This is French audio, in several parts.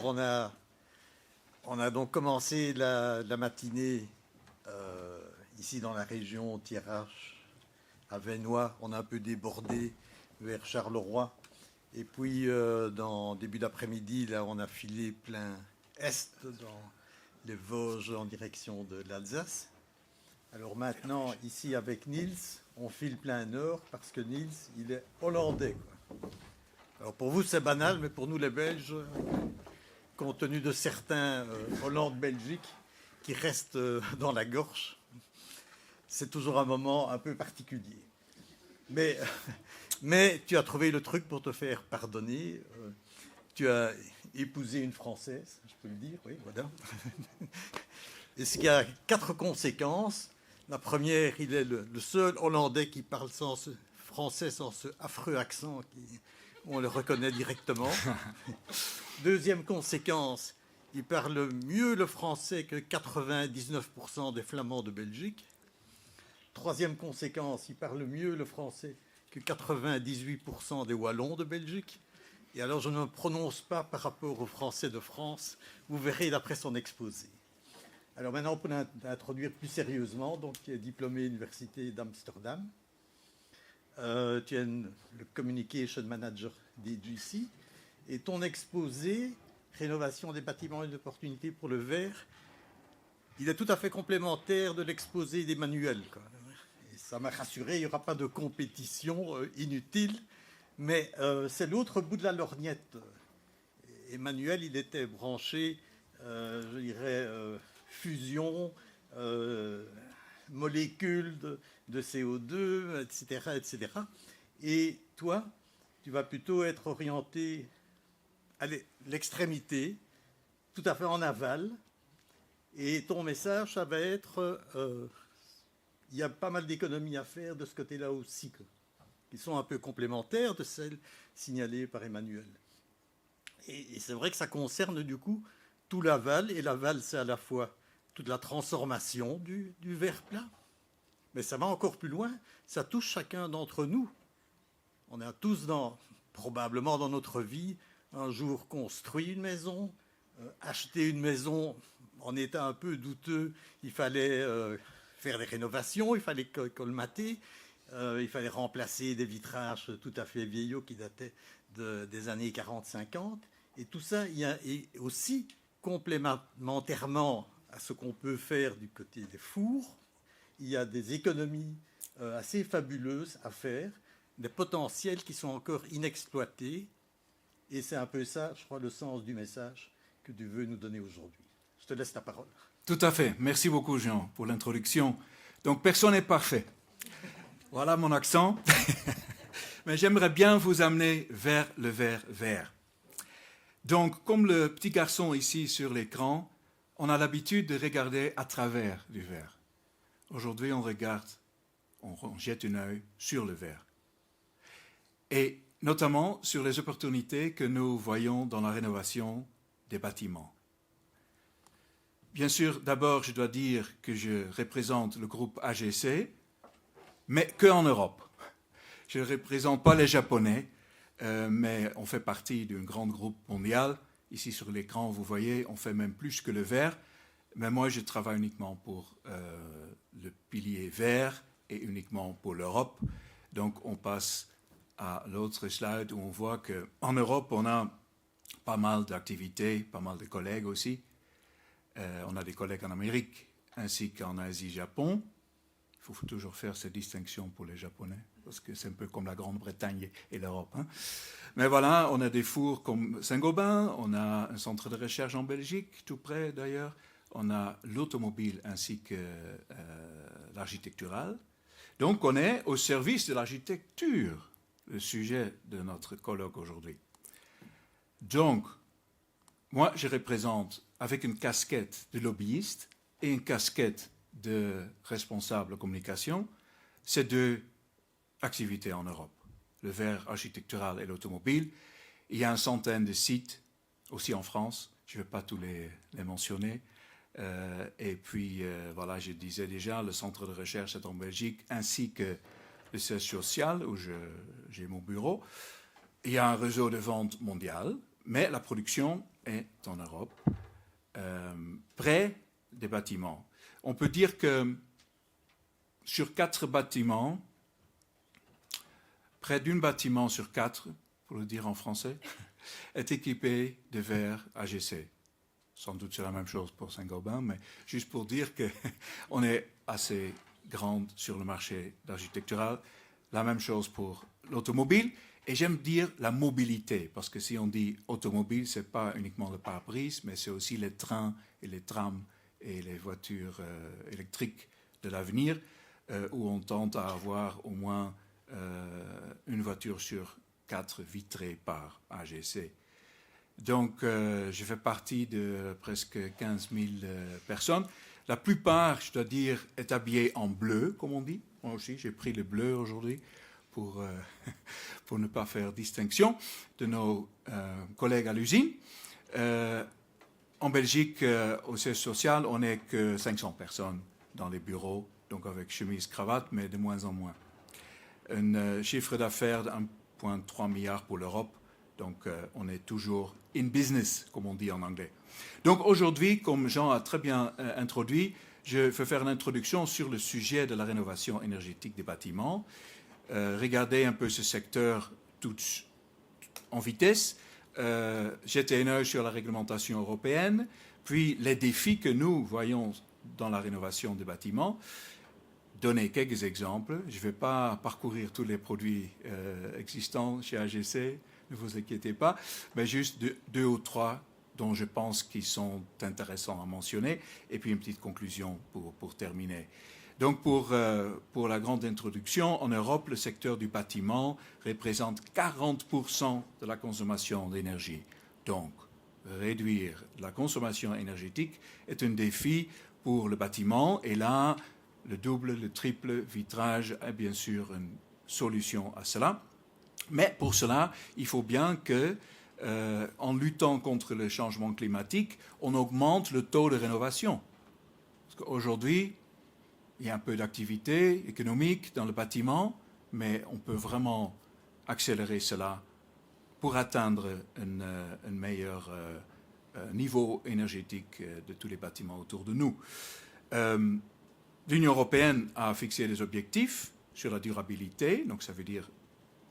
Alors on a donc commencé la matinée ici dans la région Thiérache, à Venoy. On a un peu débordé vers Charleroi. Et puis dans début d'après-midi, là on a filé plein est dans les Vosges en direction de l'Alsace. Alors maintenant, ici avec Niels, on file plein nord parce que Niels, il est hollandais, quoi. Alors pour vous, c'est banal, mais pour nous, les Belges, compte tenu de certains Hollande-Belgique qui restent dans la gorge, c'est toujours un moment un peu particulier. Mais tu as trouvé le truc pour te faire pardonner. Tu as épousé une Française, je peux le dire, oui, voilà. Et ce qui a 4 conséquences. La première, il est le seul Hollandais qui parle français sans ce affreux accent on le reconnaît directement. Deuxième conséquence, il parle mieux le français que 99% des Flamands de Belgique. Troisième conséquence, il parle mieux le français que 98% des Wallons de Belgique. Et alors, je ne me prononce pas par rapport aux Français de France. Vous verrez d'après son exposé. Alors maintenant, pour l'introduire plus sérieusement, donc tu es diplômé de l'Université d'Amsterdam. Tu es le Communication Manager d'EGC. Et ton exposé, Rénovation des bâtiments et d'opportunités pour le verre, il est tout à fait complémentaire de l'exposé d'Emmanuel. Et ça m'a rassuré, il n'y aura pas de compétition inutile, mais c'est l'autre bout de la lorgnette. Emmanuel, il était branché, je dirais, fusion, molécules de CO2, etc., etc. Et toi, tu vas plutôt être orienté à l'extrémité, tout à fait en aval. Et ton message, ça va être, il y a pas mal d'économies à faire de ce côté-là aussi, qui sont un peu complémentaires de celles signalées par Emmanuel. Et c'est vrai que ça concerne du coup tout l'aval, et l'aval, c'est à la fois toute la transformation du verre plat, mais ça va encore plus loin, ça touche chacun d'entre nous. On a tous, probablement dans notre vie, un jour construit une maison, acheté une maison en état un peu douteux, il fallait faire des rénovations, il fallait colmater, il fallait remplacer des vitrages tout à fait vieillots qui dataient des années 40-50, et tout ça, il y a aussi complémentairement à ce qu'on peut faire du côté des fours, il y a des économies assez fabuleuses à faire, des potentiels qui sont encore inexploités. Et c'est un peu ça, je crois, le sens du message que tu veux nous donner aujourd'hui. Je te laisse la parole. Tout à fait. Merci beaucoup, Jean, pour l'introduction. Donc, personne n'est parfait. Voilà mon accent. Mais j'aimerais bien vous amener vers le verre vert. Donc, comme le petit garçon ici sur l'écran, on a l'habitude de regarder à travers du verre. Aujourd'hui, on regarde, on jette un œil sur le verre. Et notamment sur les opportunités que nous voyons dans la rénovation des bâtiments. Bien sûr, d'abord, je dois dire que je représente le groupe AGC, mais qu'en Europe. Je ne représente pas les Japonais, mais on fait partie d'un grand groupe mondial. Ici sur l'écran, vous voyez, on fait même plus que le verre. Mais moi, je travaille uniquement pour le pilier vert et uniquement pour l'Europe. Donc, on passe à l'autre slide où on voit qu'en Europe, on a pas mal d'activités, pas mal de collègues aussi. On a des collègues en Amérique ainsi qu'en Asie, Japon. Il faut toujours faire cette distinction pour les Japonais, parce que c'est un peu comme la Grande-Bretagne et l'Europe. Hein. Mais voilà, on a des fours comme Saint-Gobain, on a un centre de recherche en Belgique, tout près d'ailleurs. On a l'automobile ainsi que l'architectural. Donc on est au service de l'architecture, le sujet de notre colloque aujourd'hui. Donc, moi je représente avec une casquette de lobbyiste et une casquette de responsable communication ces deux activités en Europe, le verre architectural et l'automobile. Il y a une centaine de sites aussi en France, je ne vais pas tous les mentionner. Et puis, voilà, je disais déjà, le centre de recherche est en Belgique, ainsi que le siège social, où j'ai mon bureau. Il y a un réseau de vente mondial, mais la production est en Europe, près des bâtiments. On peut dire que sur 4 bâtiments, près d'un bâtiment sur 4, pour le dire en français, est équipé de verre AGC. Sans doute c'est la même chose pour Saint-Gobain, mais juste pour dire qu'on est assez grande sur le marché d'architectural. La même chose pour l'automobile. Et j'aime dire la mobilité, parce que si on dit automobile, ce n'est pas uniquement le pare-brise, mais c'est aussi les trains et les trams et les voitures électriques de l'avenir, où on tente à avoir au moins une voiture sur 4 vitrée par AGC. Donc, je fais partie de presque 15 000 personnes. La plupart, je dois dire, est habillée en bleu, comme on dit. Moi aussi, j'ai pris le bleu aujourd'hui pour ne pas faire distinction de nos collègues à l'usine. En Belgique, au siège social, on n'est que 500 personnes dans les bureaux, donc avec chemise, cravate, mais de moins en moins. Un chiffre d'affaires de 1,3 milliard pour l'Europe, donc on est toujours in business, comme on dit en anglais. Donc aujourd'hui, comme Jean a très bien introduit, je vais faire une introduction sur le sujet de la rénovation énergétique des bâtiments. Regardez un peu ce secteur tout en vitesse. Jeter un œil sur la réglementation européenne, puis les défis que nous voyons dans la rénovation des bâtiments. Donner quelques exemples. Je ne vais pas parcourir tous les produits existants chez AGC, ne vous inquiétez pas, mais juste 2 ou 3 dont je pense qu'ils sont intéressants à mentionner, et puis une petite conclusion pour terminer. Donc pour la grande introduction, en Europe, le secteur du bâtiment représente 40% de la consommation d'énergie. Donc, réduire la consommation énergétique est un défi pour le bâtiment, et là, le double, le triple vitrage est bien sûr une solution à cela. Mais pour cela, il faut bien que, en luttant contre le changement climatique, on augmente le taux de rénovation. Parce qu'aujourd'hui, il y a un peu d'activité économique dans le bâtiment, mais on peut vraiment accélérer cela pour atteindre un meilleur niveau énergétique de tous les bâtiments autour de nous. L'Union européenne a fixé des objectifs sur la durabilité, donc ça veut dire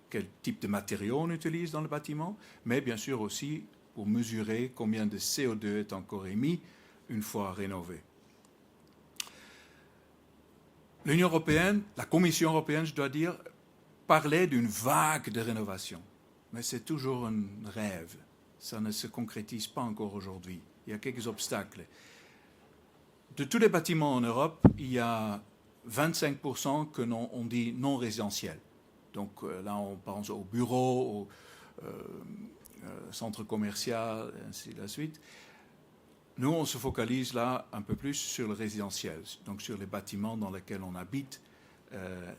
quel type de matériaux on utilise dans le bâtiment, mais bien sûr aussi pour mesurer combien de CO2 est encore émis une fois rénové. L'Union européenne, la Commission européenne, je dois dire, parlait d'une vague de rénovation, mais c'est toujours un rêve. Ça ne se concrétise pas encore aujourd'hui. Il y a quelques obstacles. De tous les bâtiments en Europe, il y a 25% que on dit non résidentiels. Donc là, on pense aux bureaux, aux centres commerciaux, ainsi de suite. Nous, on se focalise là un peu plus sur le résidentiel, donc sur les bâtiments dans lesquels on habite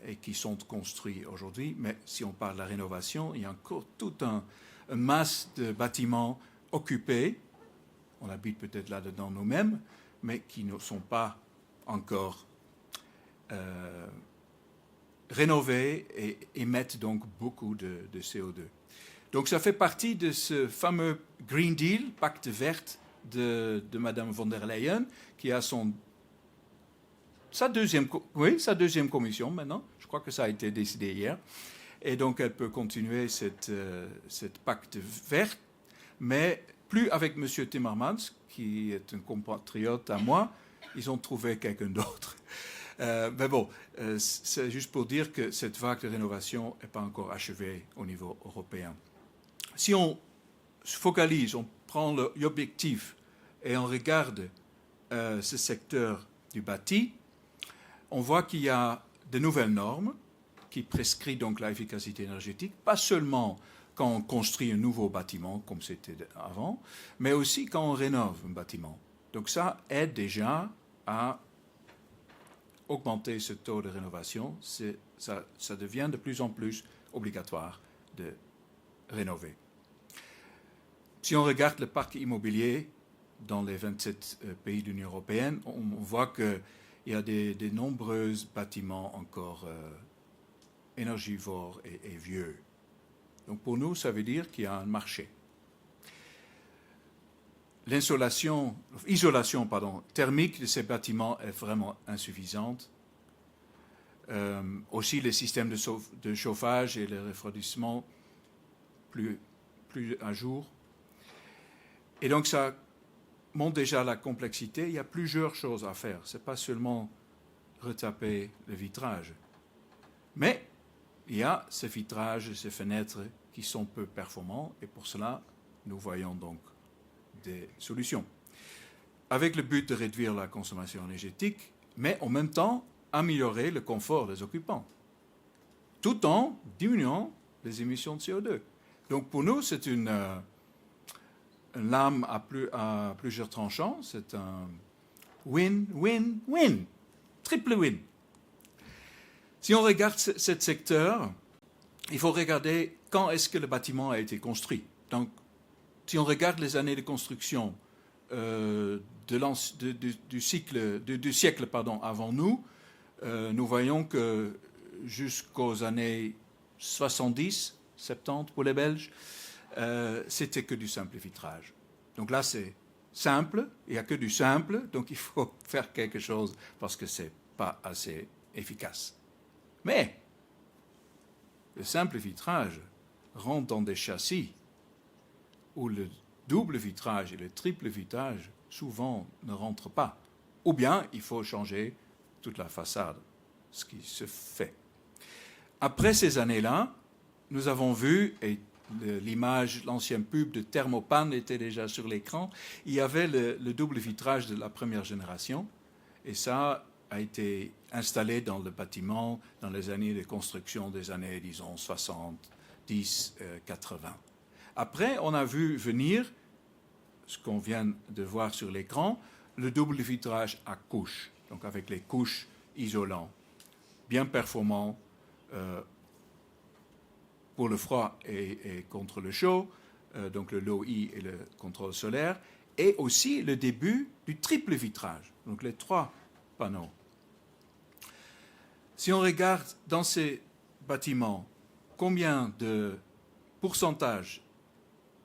et qui sont construits aujourd'hui. Mais si on parle de la rénovation, il y a encore toute une masse de bâtiments occupés. On habite peut-être là-dedans nous-mêmes, mais qui ne sont pas encore rénovés et émettent donc beaucoup de CO2. Donc ça fait partie de ce fameux Green Deal, pacte vert de Mme von der Leyen, qui a sa deuxième commission maintenant. Je crois que ça a été décidé hier. Et donc elle peut continuer cette pacte vert, mais plus avec M. Timmermans, qui est un compatriote à moi. Ils ont trouvé quelqu'un d'autre. Mais bon, c'est juste pour dire que cette vague de rénovation n'est pas encore achevée au niveau européen. Si on se focalise, on prend l'objectif et on regarde ce secteur du bâti, on voit qu'il y a de nouvelles normes qui prescrivent donc l'efficacité énergétique, pas seulement quand on construit un nouveau bâtiment, comme c'était avant, mais aussi quand on rénove un bâtiment. Donc ça aide déjà à augmenter ce taux de rénovation. Ça devient de plus en plus obligatoire de rénover. Si on regarde le parc immobilier dans les 27 pays de l'Union européenne, on voit qu'il y a de nombreux bâtiments encore énergivores et vieux. Donc pour nous, ça veut dire qu'il y a un marché. l'isolation thermique de ces bâtiments est vraiment insuffisante. Aussi, les systèmes de chauffage et le refroidissement plus à jour. Et donc, ça montre déjà la complexité. Il y a plusieurs choses à faire. Ce n'est pas seulement retaper le vitrage. Mais il y a ces vitrages, ces fenêtres qui sont peu performants. Et pour cela, nous voyons donc des solutions. Avec le but de réduire la consommation énergétique, mais en même temps, améliorer le confort des occupants, tout en diminuant les émissions de CO2. Donc pour nous, c'est une lame à plusieurs tranchants, c'est un win-win-win, triple win. Si on regarde ce secteur, il faut regarder quand est-ce que le bâtiment a été construit. Donc, si on regarde les années de construction du siècle avant nous, nous voyons que jusqu'aux années 70, 70 pour les Belges, c'était que du simple vitrage. Donc là, c'est simple, il n'y a que du simple, donc il faut faire quelque chose parce que ce n'est pas assez efficace. Mais le simple vitrage rentre dans des châssis où le double vitrage et le triple vitrage souvent ne rentrent pas. Ou bien il faut changer toute la façade, ce qui se fait. Après ces années-là, nous avons vu, et l'image, l'ancien pub de Thermopan était déjà sur l'écran, il y avait le double vitrage de la première génération, et ça a été installé dans le bâtiment dans les années de construction des années, disons, 70, 80. Après, on a vu venir, ce qu'on vient de voir sur l'écran, le double vitrage à couches, donc avec les couches isolantes, bien performants pour le froid et contre le chaud, donc le low E et le contrôle solaire, et aussi le début du triple vitrage, donc les 3 panneaux. Si on regarde dans ces bâtiments, combien de pourcentage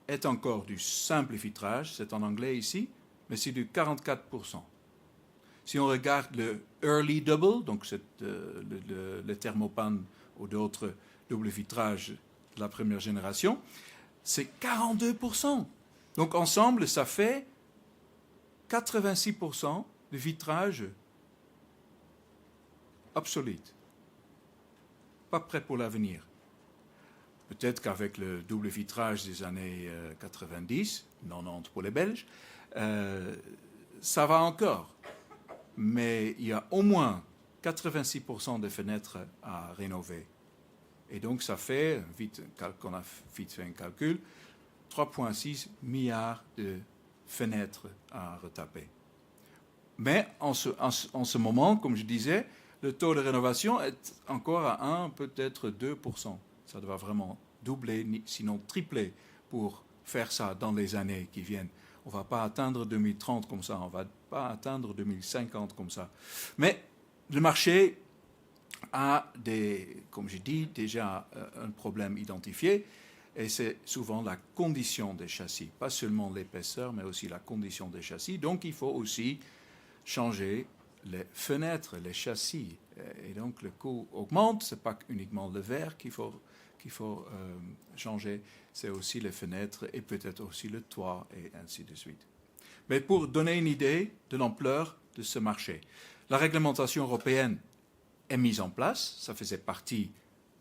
est encore du simple vitrage, c'est en anglais ici, mais c'est du 44%. Si on regarde le early double, donc le Thermopan ou d'autres double vitrages de la première génération, c'est 42%. Donc ensemble, ça fait 86% de vitrage obsolète, pas prêt pour l'avenir. Peut-être qu'avec le double vitrage des années 90, 90 pour les Belges, ça va encore. Mais il y a au moins 86% de fenêtres à rénover. Et donc ça fait, on a vite fait un calcul, 3,6 milliards de fenêtres à retaper. Mais en ce moment, comme je disais, le taux de rénovation est encore à 1, peut-être 2%. Ça doit vraiment doubler, sinon tripler, pour faire ça dans les années qui viennent. On ne va pas atteindre 2030 comme ça, on ne va pas atteindre 2050 comme ça. Mais le marché a, comme je dis, déjà un problème identifié, et c'est souvent la condition des châssis. Pas seulement l'épaisseur, mais aussi la condition des châssis. Donc il faut aussi changer les fenêtres, les châssis. Et donc le coût augmente. Ce n'est pas uniquement le verre qu'il faut changer, c'est aussi les fenêtres et peut-être aussi le toit et ainsi de suite. Mais pour donner une idée de l'ampleur de ce marché, la réglementation européenne est mise en place. Ça faisait partie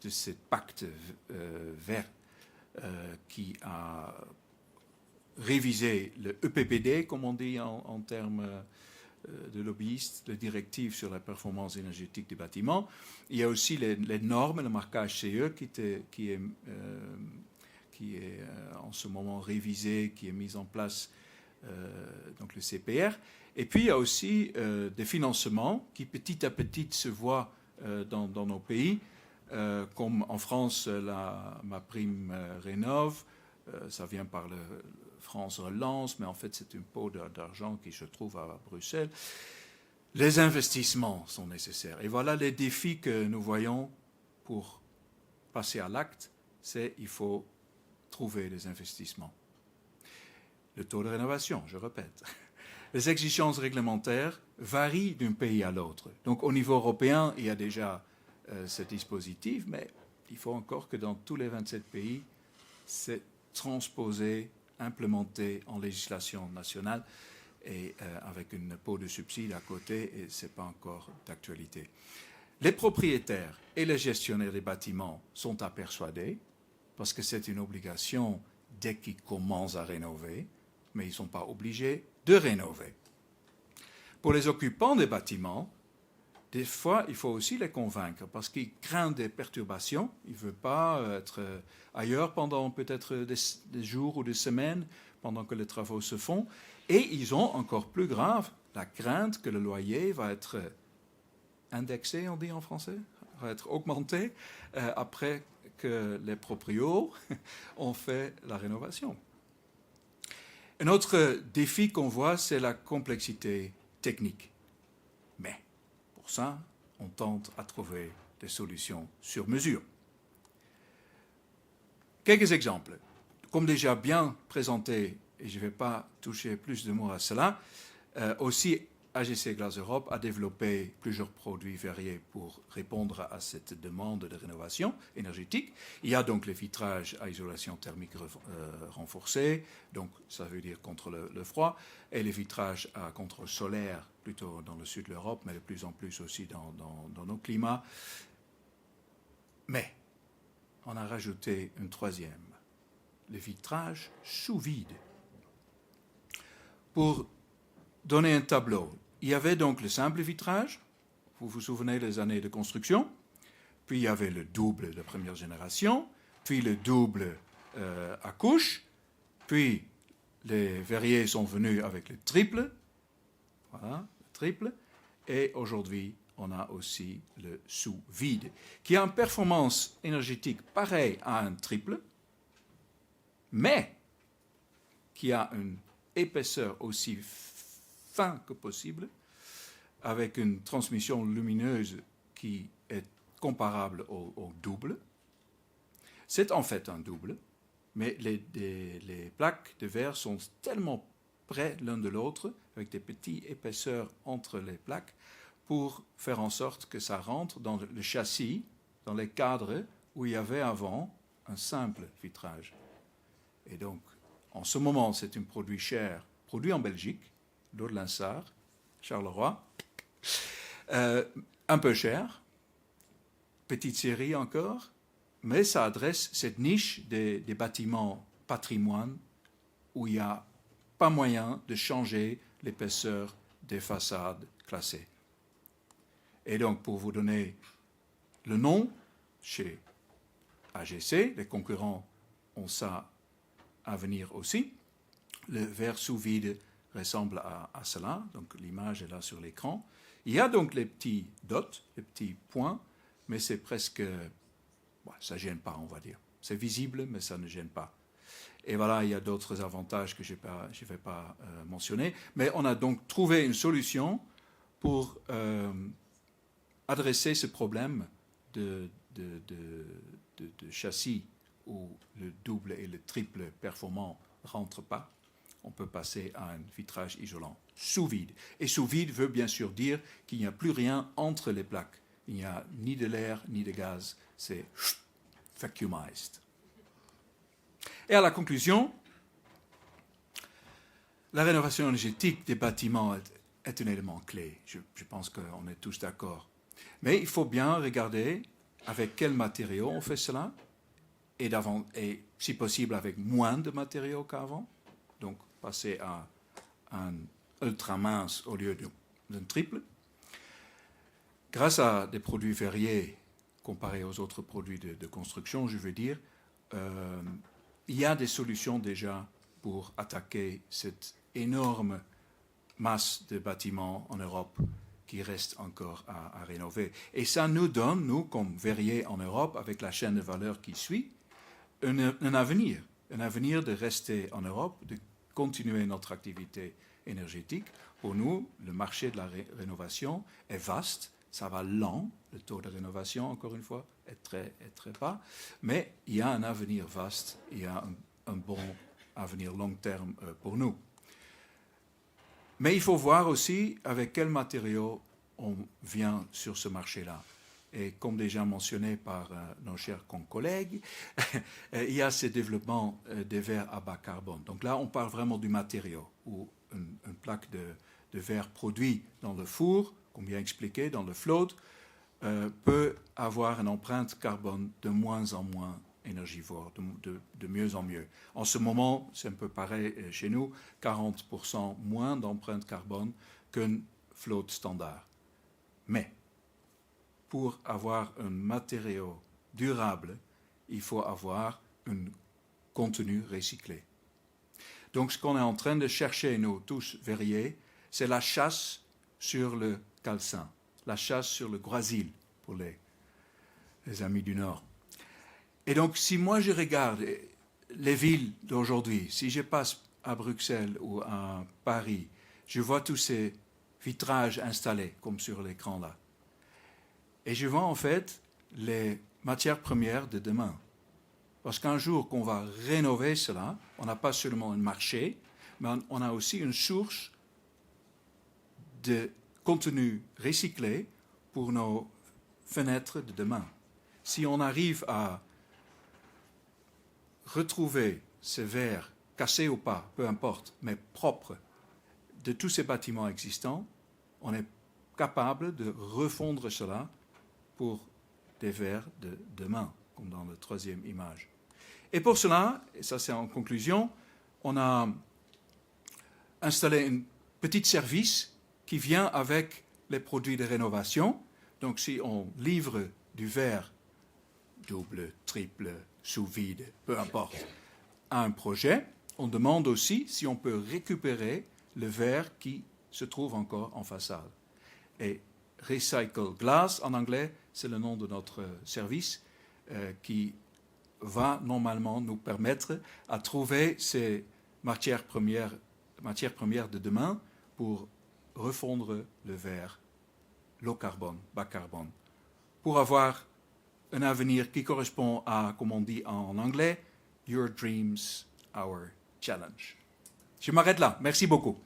de ce pacte vert qui a révisé le EPPD, comme on dit en termes de lobbyistes, la directive sur la performance énergétique des bâtiments. Il y a aussi les normes, le marquage CE qui est en ce moment révisé, qui est mis en place, donc le CPR. Et puis il y a aussi des financements qui petit à petit se voient dans nos pays, comme en France ma prime Rénov', ça vient par le France Relance, mais en fait c'est une pot d'argent qui se trouve à Bruxelles. Les investissements sont nécessaires. Et voilà les défis que nous voyons pour passer à l'acte, c'est il faut trouver des investissements. le taux de rénovation, je répète. Les exigences réglementaires varient d'un pays à l'autre. Donc au niveau européen, il y a déjà ce dispositif, mais il faut encore que dans tous les 27 pays, c'est transposé, implémenté en législation nationale et avec une peau de subside à côté, et ce n'est pas encore d'actualité. Les propriétaires et les gestionnaires des bâtiments sont à persuader, parce que c'est une obligation dès qu'ils commencent à rénover, mais ils ne sont pas obligés de rénover. Pour les occupants des bâtiments, des fois, il faut aussi les convaincre, parce qu'ils craignent des perturbations, ils ne veulent pas être ailleurs pendant peut-être des jours ou des semaines, pendant que les travaux se font, et ils ont encore plus grave la crainte que le loyer va être indexé, on dit en français, va être augmenté après que les proprios ont fait la rénovation. Un autre défi qu'on voit, c'est la complexité technique. Mais pour ça, on tente à trouver des solutions sur mesure. Quelques exemples. Comme déjà bien présenté, et je ne vais pas toucher plus de mots à cela, aussi AGC Glace Europe a développé plusieurs produits variés pour répondre à cette demande de rénovation énergétique. Il y a donc les vitrages à isolation thermique renforcée, donc ça veut dire contre le froid, et les vitrages à contre solaire, plutôt dans le sud de l'Europe, mais de plus en plus aussi dans nos climats. Mais on a rajouté une troisième, les vitrages sous vide. Pour donner un tableau, il y avait donc le simple vitrage, vous vous souvenez des années de construction, puis il y avait le double de première génération, puis le double à couche, puis les verriers sont venus avec le triple, voilà, le triple, et aujourd'hui on a aussi le sous-vide, qui a une performance énergétique pareille à un triple, mais qui a une épaisseur aussi fin que possible, avec une transmission lumineuse qui est comparable au double. C'est en fait un double, mais les plaques de verre sont tellement près l'un de l'autre, avec des petites épaisseurs entre les plaques, pour faire en sorte que ça rentre dans le châssis, dans les cadres où il y avait avant un simple vitrage. Et donc, en ce moment, c'est un produit cher, produit en Belgique, l'eau de Linsart, Charleroi, un peu cher, petite série encore, mais ça adresse cette niche des bâtiments patrimoine où il n'y a pas moyen de changer l'épaisseur des façades classées. Et donc, pour vous donner le nom, chez AGC, les concurrents ont ça à venir aussi, le verre sous vide ressemble à cela, donc l'image est là sur l'écran. Il y a donc les petits dots, les petits points, mais c'est presque, ça ne gêne pas, on va dire. C'est visible, mais ça ne gêne pas. Et voilà, il y a d'autres avantages que je ne vais pas mentionner, mais on a donc trouvé une solution pour adresser ce problème de châssis où le double et le triple performant ne rentrent pas. On peut passer à un vitrage isolant sous vide. Et sous vide veut bien sûr dire qu'il n'y a plus rien entre les plaques. Il n'y a ni de l'air ni de gaz. C'est vacuumized. Et à la conclusion, la rénovation énergétique des bâtiments est un élément clé. Je pense qu'on est tous d'accord. Mais il faut bien regarder avec quels matériaux on fait cela et si possible avec moins de matériaux qu'avant. Donc passer à un ultra mince au lieu d'un triple. Grâce à des produits variés comparés aux autres produits de construction, je veux dire, il y a des solutions déjà pour attaquer cette énorme masse de bâtiments en Europe qui reste encore à rénover. Et ça nous donne, nous, comme verriers en Europe, avec la chaîne de valeur qui suit, un avenir de rester en Europe, de continuer notre activité énergétique. Pour nous, le marché de la rénovation est vaste, ça va lent, le taux de rénovation, encore une fois, est très bas, mais il y a un avenir vaste, il y a un bon avenir long terme pour nous. Mais il faut voir aussi avec quels matériaux on vient sur ce marché-là. Et comme déjà mentionné par nos chers collègues, il y a ce développement des verres à bas carbone. Donc là, on parle vraiment du matériau, où une plaque de verre produit dans le four, comme bien expliqué, dans le float, peut avoir une empreinte carbone de moins en moins énergivore, de mieux en mieux. En ce moment, c'est un peu pareil chez nous, 40% moins d'empreinte carbone qu'un float standard. Mais pour avoir un matériau durable, il faut avoir un contenu recyclé. Donc ce qu'on est en train de chercher, nous tous verriers, c'est la chasse sur le calcin, la chasse sur le groisil pour les amis du Nord. Et donc si moi je regarde les villes d'aujourd'hui, si je passe à Bruxelles ou à Paris, je vois tous ces vitrages installés comme sur l'écran là. Et je vois en fait les matières premières de demain. Parce qu'un jour qu'on va rénover cela, on n'a pas seulement un marché, mais on a aussi une source de contenu recyclé pour nos fenêtres de demain. Si on arrive à retrouver ces verres, cassés ou pas, peu importe, mais propres, de tous ces bâtiments existants, on est capable de refondre cela pour des verres de demain, comme dans la troisième image. Et pour cela, et ça c'est en conclusion, on a installé un petit service qui vient avec les produits de rénovation. Donc si on livre du verre double, triple, sous vide, peu importe, à un projet, on demande aussi si on peut récupérer le verre qui se trouve encore en façade. Et Recycle Glass, en anglais, c'est le nom de notre service qui va normalement nous permettre à trouver ces matières premières de demain pour refondre le verre low carbone, bas carbone, pour avoir un avenir qui correspond à, comme on dit en anglais, Your Dreams, Our Challenge. Je m'arrête là. Merci beaucoup.